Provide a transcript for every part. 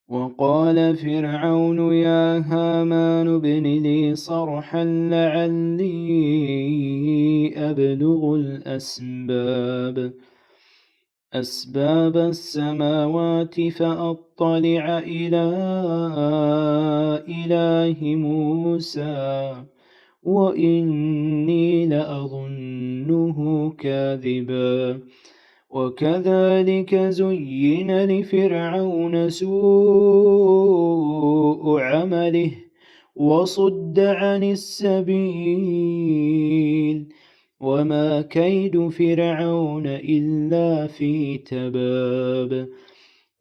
وقال فرعون يا هامان ابن لي صرحا لعلي أبلغ أسباب السماوات فأطلع إلى إله موسى وإني لأظنه كاذبا وكذلك زين لفرعون سوء عمله وصد عن السبيل وما كيد فرعون إلا في تباب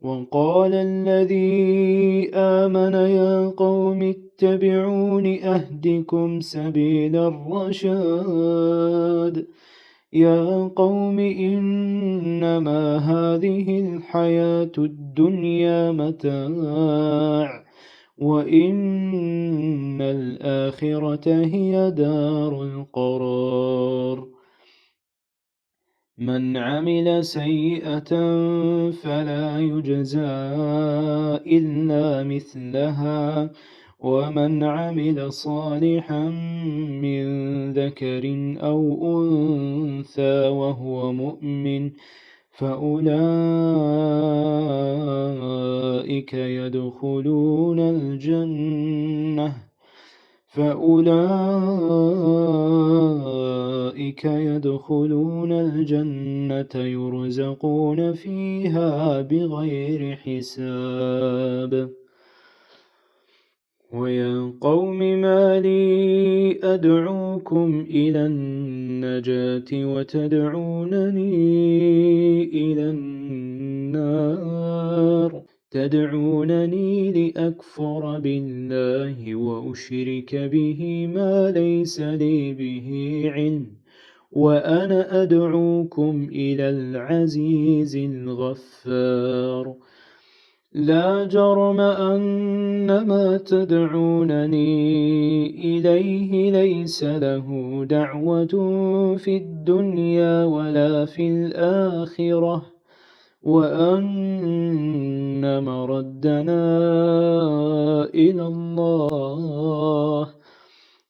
وقال الذي آمن يا قوم اتبعون أهدكم سبيل الرشاد يا قوم إنما هذه الحياة الدنيا متاع وإن الآخرة هي دار القرار من عمل سيئة فلا يجزى إلا مثلها ومن عمل صالحا من ذكر أو أنثى وهو مؤمن فأولئك يدخلون الجنة يرزقون فيها بغير حساب ويا قوم ما لي أدعوكم إلى النجاة وتدعونني إلى النار تدعونني لأكفر بالله وأشرك به ما ليس لي به علم وأنا أدعوكم إلى العزيز الغفار لا جرم أن ما تدعونني إليه ليس له دعوة في الدنيا ولا في الآخرة وأن مردنا إلى الله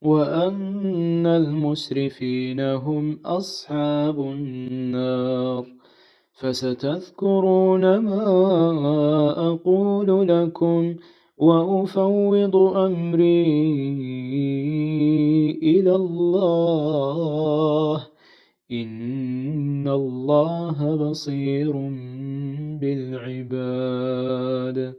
وأن المسرفين هم أصحاب النار فستذكرون ما أقول لكم وأفوض أمري إلى الله إن الله بصير بالعباد